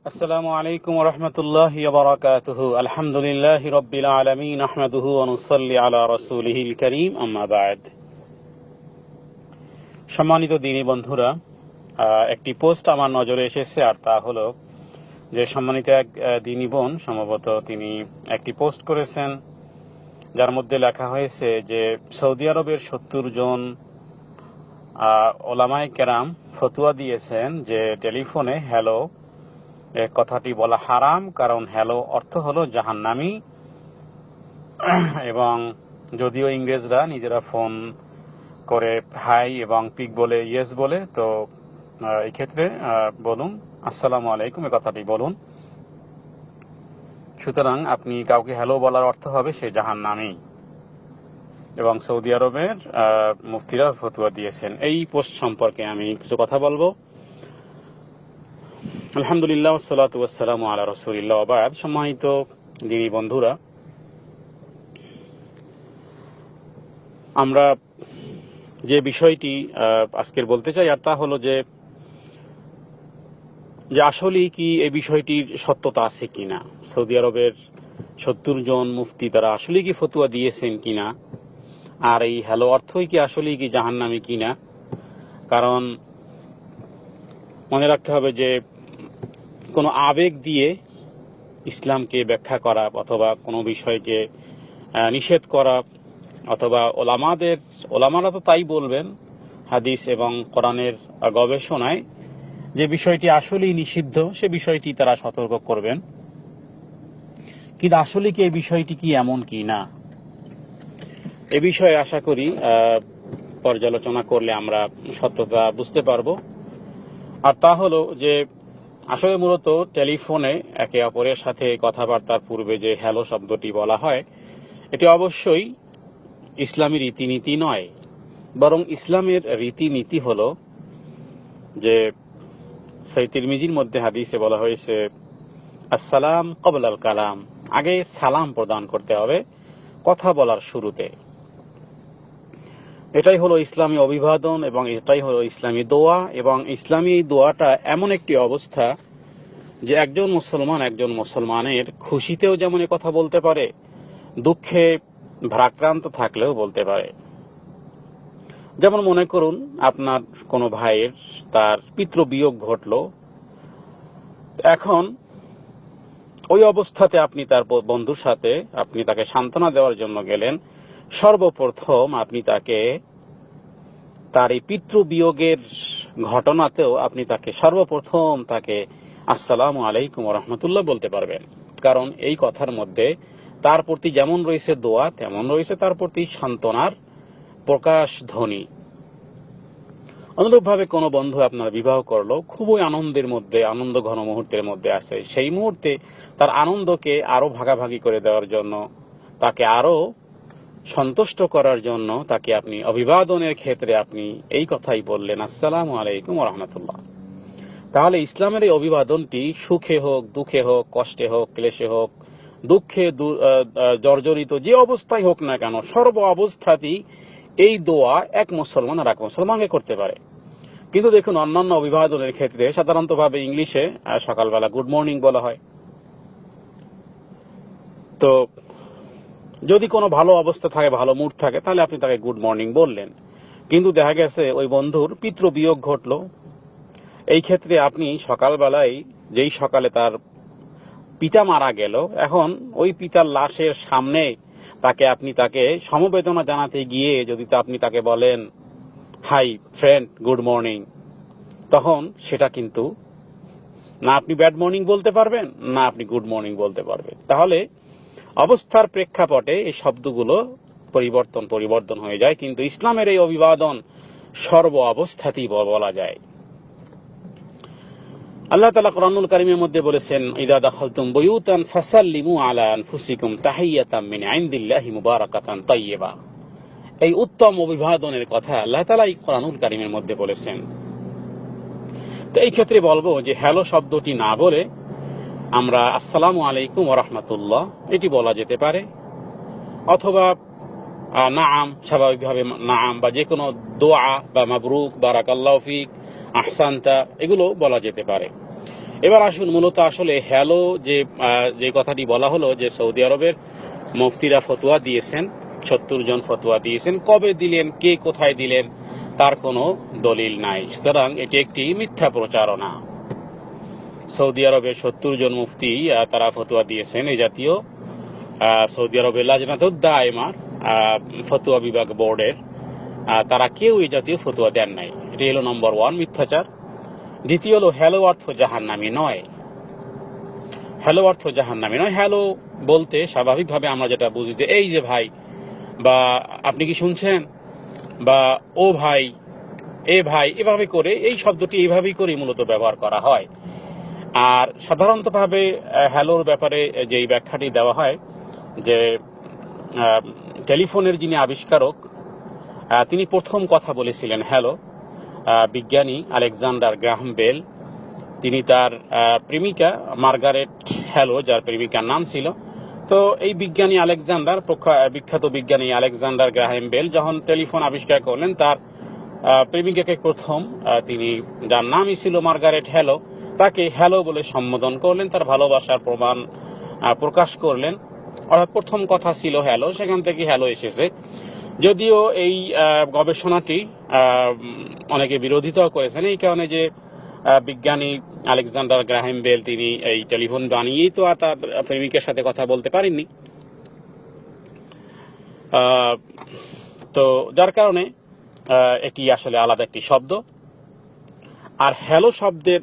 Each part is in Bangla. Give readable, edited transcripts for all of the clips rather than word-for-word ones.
السلام عليكم ورحمة الله وبركاته الحمد لله رب العالمين نحمده ونصلي على رسوله الكريم أما بعد সম্মানিত দিনী বন্ধুরা, একটি পোস্ট আমার নজরে এসেছে, আর তা হলো যে সম্মানিত এক দিনী বোন সম্ভবত তিনি একটি পোস্ট করেছেন যার মধ্যে লেখা হয়েছে যে সৌদি আরবের 70 জন ওলামায়ে কেরাম ফতোয়া দিয়েছেন যে টেলিফোনে হ্যালো কথাটি বলা হারাম, কারণ হ্যালো অর্থ হলো জাহান্নামী। এবং যদিও ইংরেজরা নিজেরা ফোন করে হাই এবং পিক বলে ইয়েস বলে, তো এই ক্ষেত্রে বলুন আসসালামু আলাইকুম, এই কথাটি বলুন। সুতরাং আপনি কাউকে হ্যালো বলার অর্থ হবে সে জাহান্নামী, এবং সৌদি আরবের মুফতিরা ফতোয়া দিয়েছেন। এই পোস্ট সম্পর্কে আমি কিছু কথা বলবো। আলহামদুলিল্লাহ ওয়াসসালাতু ওয়াসসালামু আলা রাসূলিল্লাহ ওয়া বা'দ। সম্মানিত দিনী বন্ধুরা, আমরা যে বিষয়টি আজকের বলতে চাই আর তা হলো যে আসলেই কি এই বিষয়টির সত্যতা আছে কিনা, সৌদি আরবের 70 জন মুফতি তারা আসলেই কি ফতোয়া দিয়েছেন কিনা, আর এই হ্যালো অর্থই কি আসলেই কি জাহান্নামী কিনা। কারণ মনে রাখতে হবে যে কোনো আবেগ দিয়ে ইসলামকে ব্যাখ্যা করা অথবা কোনো বিষয়কে নিষেধ করা, অথবা ওলামারা তো তাই বলবেন হাদিস এবং কোরআনের গবেষণায় যে বিষয়টি আসলেই নিষিদ্ধ সে বিষয়টি তারা সতর্ক করবেন, কিন্তু আসলে কি এই বিষয়টি কি এমন কি না, এ বিষয়ে আশা করি পর্যালোচনা করলে আমরা সত্যতা বুঝতে পারবো। আর তা হলো যে আসলে মূলত টেলিফোনে একে অপরের সাথে কথাবার্তার পূর্বে যে হ্যালো শব্দটি বলা হয়, এটি অবশ্যই ইসলামী রীতিনীতি নয়, বরং ইসলামের রীতিনীতি হলো যে সহিহ তিরমিজির মধ্যে হাদিসে বলা হয়েছে আসসালাম ক্বাবলাল কালাম, আগে সালাম প্রদান করতে হবে কথা বলার শুরুতে। এটাই হলো ইসলামী অভিবাদন এবং এটাই হলো ইসলামী দোয়া। এবং ইসলামী দোয়াটা এমন একটি অবস্থা যে একজন মুসলমানের খুশিতেও যেমন কথা বলতে পারে, দুঃখে ভারাক্রান্ত থাকলেও বলতে পারে। যেমন মনে করুন আপনার কোনো ভাইয়ের তার পিতৃবিয়োগ ঘটলো, এখন ওই অবস্থাতে আপনি তার বন্ধুর সাথে আপনি তাকে সান্ত্বনা দেওয়ার জন্য গেলেন। সর্বপ্রথম আপনি তাকে তার এই পিতৃবিয়োগের ঘটনাতেও আপনি তাকে সর্বপ্রথম তাকে আসসালামু আলাইকুম ওয়া রাহমাতুল্লাহ বলতে পারবেন, কারণ এই কথার মধ্যে তার প্রতি যেমন রয়েছে দোয়া তেমন রয়েছে তার প্রতি সান্ত্বনার প্রকাশ ধ্বনি। অনুরূপভাবে কোনো বন্ধু আপনার বিবাহ করলো, খুবই আনন্দের মধ্যে, আনন্দ ঘন মুহূর্তের মধ্যে আছে, সেই মুহূর্তে তার আনন্দকে আরো ভাগাভাগি করে দেওয়ার জন্য, তাকে আরো সন্তুষ্ট করার জন্য তাকে আপনি অভিবাদনের ক্ষেত্রে আপনি এই কথাই বললেন আসসালামু আলাইকুম ওয়া রাহমাতুল্লাহ। তাহলে ইসলামের এই অভিবাদনটি সুখে হোক, দুঃখে হোক, কষ্টে হোক, ক্লেশে হোক, দুঃখে জর্জরিত যে অবস্থায় হোক না কেন, সর্ব অবস্থাতেই এই দোয়া এক মুসলমান আর এক মুসলমানকে করতে পারে। কিন্তু দেখুন অন্যান্য অভিবাদনের ক্ষেত্রে সাধারণত ভাবে ইংলিশে সকালবেলা গুড মর্নিং বলা হয়। তো যদি কোনো ভালো অবস্থা থাকে, ভালো মুড থাকে, তাহলে আপনি তাকে গুড মর্নিং বললেন। কিন্তু দেখা গেছে ওই বন্ধুর পিতৃবিয়োগ ঘটলো, এই ক্ষেত্রে আপনি সকালবেলায়, যেই সকালে তার পিতা মারা গেল, এখন ওই পিতার লাশের সামনে আপনি তাকে সমবেদনা জানাতে গিয়ে যদি আপনি তাকে বলেন হাই ফ্রেন্ড গুড মর্নিং, তখন সেটা কিন্তু না আপনি ব্যাড মর্নিং বলতে পারবেন না আপনি গুড মর্নিং বলতে পারবেন। তাহলে অবস্থার প্রেক্ষাপটে এই শব্দগুলো পরিবর্তন হয়ে যায়, কিন্তু ইসলামের এই অভিবাদন সর্ব অবস্থাতেই বলা যায়। আল্লাহ তাআলা কোরআনুল কারীমের মধ্যে বলেছেন ইযা দাখালতুম বুয়ুতান ফাসাল্লিমু আলা আনফুসিকুম তাহিয়াতাম মিন ইনদিল্লাহি মুবারাকাতান তাইয়্যিবা। এই উত্তম অভিবাদনের কথা আল্লাহ তাআলা এই কোরআনুল কারীমের মধ্যে বলেছেন। তো এই ক্ষেত্রে বলবো যে হ্যালো শব্দটি না বলে আমরা আসসালামু আলাইকুম ওয়া রাহমাতুল্লাহ এটি বলা যেতে পারে, অথবা নাআম, স্বাভাবিকভাবে নাআম, বা যে কোনো দোয়া বা মাবরুক, বারাকাল্লাহু ফিক, আহসানতা, এগুলো বলা যেতে পারে। এবার আসুন, মূলত আসলে হ্যালো যে কথাটি বলা হলো যে সৌদি আরবের মুফতিরা ফতোয়া দিয়েছেন, 70 জন ফতোয়া দিয়েছেন, কবে দিলেন, কে কোথায় দিলেন তার কোনো দলিল নাই। সুতরাং এটি একটি মিথ্যা প্রচারণা। সৌদি আরবের 70 জন মুফতি তারা ফতোয়া দিয়েছেন এই জাতীয়। সৌদি আরবের লাজনাতুদ দায়মার ফতোয়া বিভাগ বোর্ডের তারা কেউ এই জাতীয় ফতোয়া দেন নাই। এটি হলো নম্বর 1 মিথ্যাচার। দ্বিতীয় হলো হ্যালো অর্থ জাহান্নামী নয়। হ্যালো অর্থ জাহান্নামী নয়। হ্যালো বলতে স্বাভাবিকভাবে আমরা যেটা বুঝি যে এই যে ভাই, বা আপনি কি শুনছেন, বা ও ভাই, এ ভাই, এভাবে করে এই শব্দটি এইভাবেই করে মূলত ব্যবহার করা হয়। আর সাধারণতভাবে হ্যালোর ব্যাপারে যেই ব্যাখ্যাটি দেওয়া হয় যে টেলিফোনের যিনি আবিষ্কারক তিনি প্রথম কথা বলেছিলেন হ্যালো, বিজ্ঞানী আলেকজান্ডার গ্রাহাম বেল। তিনি তার প্রেমিকা মার্গারেট হ্যালো, যার প্রেমিকার নাম ছিল। তো এই বিজ্ঞানী আলেকজান্ডার, বিখ্যাত বিজ্ঞানী আলেকজান্ডার গ্রাহাম বেল যখন টেলিফোন আবিষ্কার করলেন, তার প্রেমিকাকে প্রথম তিনি, যার নামই ছিল মার্গারেট হ্যালো, তাকে হ্যালো বলে সম্বোধন করলেন, তার ভালোবাসার প্রমাণ প্রকাশ করলেন। অর্থাৎ প্রথম কথা ছিল হ্যালো, সেখান থেকে হ্যালো এসেছে। যদিও এই গবেষণাটি অনেকে বিরোধিতাও করেছেন এই কারণে যে বিজ্ঞানী আলেকজান্ডার গ্রাহাম বেল তিনি এই টেলিফোন বানিয়েই তো আর তার প্রেমিকের সাথে কথা বলতে পারেননি। তো যার কারণে এটি আসলে আলাদা একটি শব্দ। আর হ্যালো শব্দের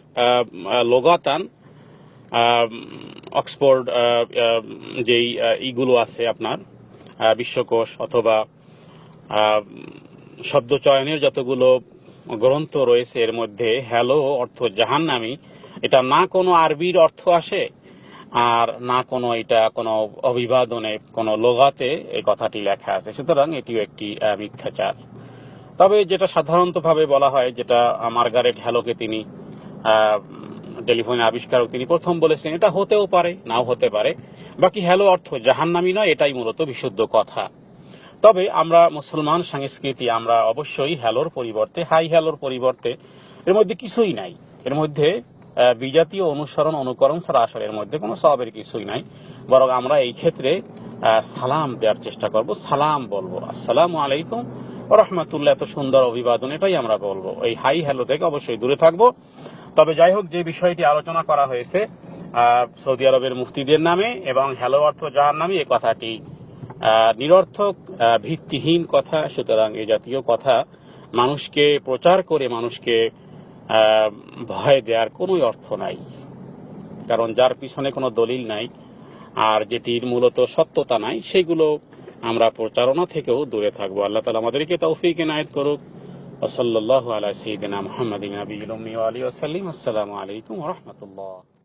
লোগাতান অক্সফোর্ড যেই ইগুলো আছে আপনার বিশ্বকোষ অথবা শব্দ চয়নের যতগুলো গ্রন্থ রয়েছে এর মধ্যে হ্যালো অর্থ জাহান্নামী এটা না কোনো আরবির অর্থ আসে, আর না কোনো এটা কোনো অভিবাদনে কোনো লোগাতে এই কথাটি লেখা আছে। সুতরাং এটিও একটি মিথ্যাচার। তবে যেটা সাধারণতভাবে বলা হয়, যেটা মার্গারেট হ্যালোকে তিনি টেলিফোনে আবিষ্কারক তিনি প্রথম বলেছেন, এটা হতেও পারে, নাও হতে পারে। বাকি হ্যালো অর্থ জাহান্নামী নয়, এটাই মূলত বিশুদ্ধ কথা। তবে আমরা মুসলমান সংস্কৃতি, আমরা অবশ্যই হ্যালোর পরিবর্তে, হাই হ্যালোর পরিবর্তে, এর মধ্যে কিছুই নাই। এর মধ্যে বিজাতীয় অনুসরণ অনুকরণ ছাড়া আসলে এর মধ্যে কোনো সওয়াবের কিছুই নাই। বরং আমরা এই ক্ষেত্রে সালাম দেওয়ার চেষ্টা করব, সালাম বলবো, আসসালামু আলাইকুম ওয়া রাহমাতুল্লাহ। এত সুন্দর অভিবাদন, এটাই আমরা বলবো। এই হাই হ্যালো থেকে অবশ্যই দূরে থাকবো। তবে যাই হোক, যে বিষয়টি আলোচনা করা হয়েছে সৌদি আরবের মুফতিদের নামে এবং হ্যালো অর্থ জাহান্নামী, এই কথাটি নিরর্থক, ভিত্তিহীন কথা। সুতরাং এই জাতীয় কথা মানুষকে প্রচার করে মানুষকে ভয় দেওয়ার কোনো অর্থ নাই, কারণ যার পিছনে কোনো দলিল নাই আর যেটির মূলত সত্যতা নাই, সেগুলো আমরা প্রচারণা থেকেও দূরে থাকবো। আল্লাহ তাআলা আমাদেরকে তৌফিক এনায়েত করুক। ওয়া সাল্লাল্লাহু আলা সাইয়্যিদিনা মুহাম্মাদিন নাবিয়্যিল উম্মি ওয়া আলিহি ওয়া সাল্লাম। আসসালামু আলাইকুম ওয়া রাহমাতুল্লাহ।